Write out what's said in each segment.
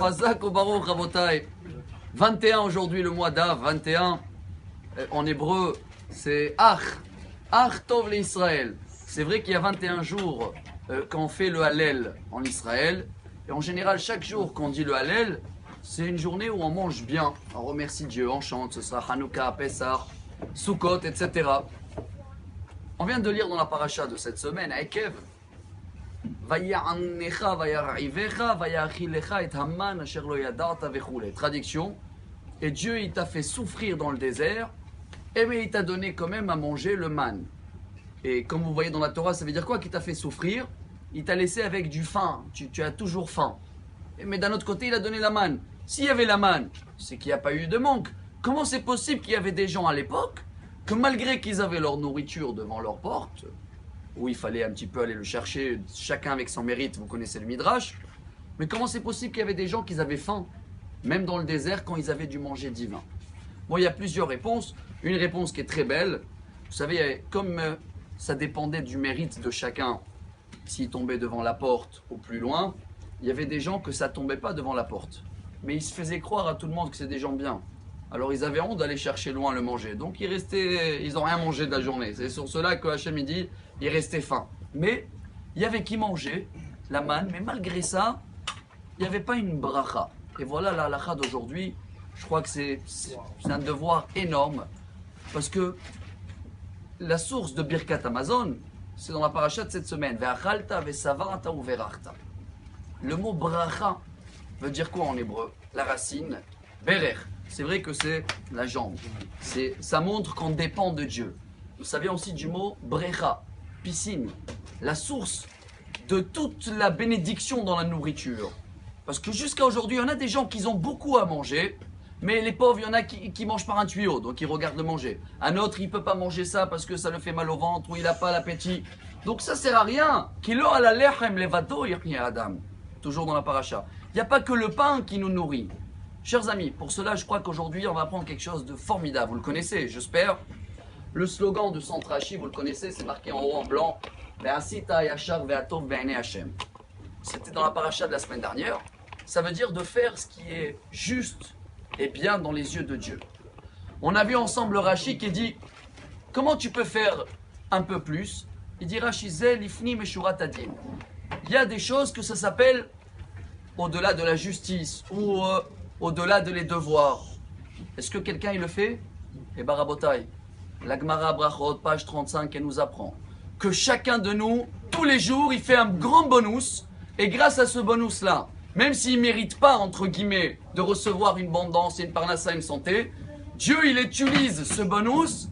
Chazak ou Baruch Rabotai. 21 aujourd'hui, le mois d'Av, 21. En hébreu, c'est Ach. Ach Tov l'Israël. C'est vrai qu'il y a 21 jours qu'on fait le Hallel en Israël. Et en général, chaque jour qu'on dit le Hallel, c'est une journée où on mange bien. On remercie Dieu, on chante, ce sera Hanouka, Pessah, Sukkot, etc. On vient de lire dans la paracha de cette semaine, Ekev. Traduction. Et Dieu, il t'a fait souffrir dans le désert, mais il t'a donné quand même à manger le man. Et comme vous voyez dans la Torah, ça veut dire quoi qu'il t'a fait souffrir? Il t'a laissé avec du faim, tu as toujours faim. Mais d'un autre côté, il a donné la manne. S'il y avait la manne, c'est qu'il n'y a pas eu de manque. Comment c'est possible qu'il y avait des gens à l'époque que malgré qu'ils avaient leur nourriture devant leur porte, où il fallait un petit peu aller le chercher, chacun avec son mérite, vous connaissez le Midrash, mais comment c'est possible qu'il y avait des gens qui avaient faim, même dans le désert, quand ils avaient du manger divin? Bon, il y a plusieurs réponses. Une réponse qui est très belle. Vous savez, comme ça dépendait du mérite de chacun, s'il tombait devant la porte ou plus loin, il y avait des gens que ça ne tombait pas devant la porte. Mais ils se faisaient croire à tout le monde que c'est des gens bien. Alors ils avaient honte d'aller chercher loin le manger. Donc ils n'ont rien mangé de la journée. C'est sur cela que Hachem il dit, ils restaient faim. Mais il y avait qui mangeait la manne, mais malgré ça, il n'y avait pas une bracha. Et voilà la halakha d'aujourd'hui. Je crois que c'est un devoir énorme. Parce que la source de Birkat Amazon, c'est dans la paracha de cette semaine. Ve'achalta ve'savarta ou ve'rachta. Le mot bracha veut dire quoi en hébreu? La racine, berer. C'est vrai que c'est la jambe. Ça montre qu'on dépend de Dieu. Ça vient aussi du mot brecha, piscine. La source de toute la bénédiction dans la nourriture. Parce que jusqu'à aujourd'hui, il y en a des gens qui ont beaucoup à manger, mais les pauvres, il y en a qui mangent par un tuyau, donc ils regardent le manger. Un autre, il ne peut pas manger ça parce que ça le fait mal au ventre ou il n'a pas l'appétit. Donc ça ne sert à rien. Toujours dans la paracha. Il n'y a pas que le pain qui nous nourrit. Chers amis, pour cela, je crois qu'aujourd'hui, on va apprendre quelque chose de formidable. Vous le connaissez, j'espère. Le slogan de Centrachi, vous le connaissez, c'est marqué en haut en blanc. C'était dans la paracha de la semaine dernière. Ça veut dire de faire ce qui est juste et bien dans les yeux de Dieu. On a vu ensemble le Rashi qui dit, comment tu peux faire un peu plus? Il dit Rashi Zel Ifni Meshurat Adin. Il y a des choses que ça s'appelle au-delà de la justice ou au-delà de les devoirs. Est-ce que quelqu'un il le fait? Eh bien Rabotai, la Gemara Brachot, page 35, elle nous apprend que chacun de nous, tous les jours, il fait un grand bonus, et grâce à ce bonus-là, même s'il ne mérite pas, entre guillemets, de recevoir une abondance et une parnassa, une santé, Dieu il utilise ce bonus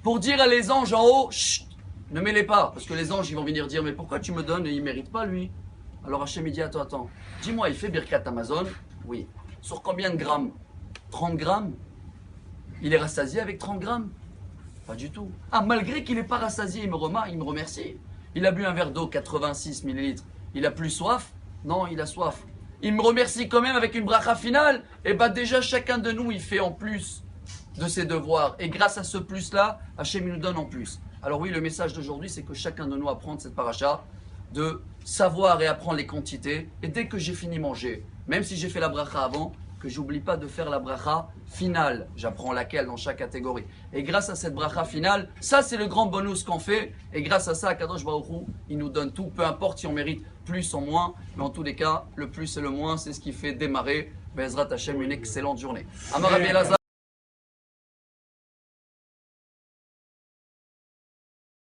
pour dire à les anges en haut, chut, ne mêlez pas, parce que les anges ils vont venir dire, mais pourquoi tu me donnes et il ne mérite pas lui? Alors Hachem il dit, attends, dis-moi, il fait Birkat Amazon? Oui. Sur combien de grammes? 30 grammes? Il est rassasié avec 30 grammes? Pas du tout. Ah, malgré qu'il n'est pas rassasié, il me remercie. Il a bu un verre d'eau, 86 millilitres. Il a plus soif? Non, il a soif. Il me remercie quand même avec une bracha finale. Et bien déjà, chacun de nous, il fait en plus de ses devoirs. Et grâce à ce plus-là, Hachem il nous donne en plus. Alors oui, le message d'aujourd'hui, c'est que chacun de nous apprend cette paracha, de savoir et apprendre les quantités. Et dès que j'ai fini manger, même si j'ai fait la bracha avant, que j'oublie pas de faire la bracha finale. J'apprends laquelle dans chaque catégorie. Et grâce à cette bracha finale, ça c'est le grand bonus qu'on fait. Et grâce à ça, Kadosh Baruch Hu, il nous donne tout. Peu importe si on mérite plus ou moins. Mais en tous les cas, le plus et le moins, c'est ce qui fait démarrer Bezrat Hashem une excellente journée. Amar Rabbi Elazar.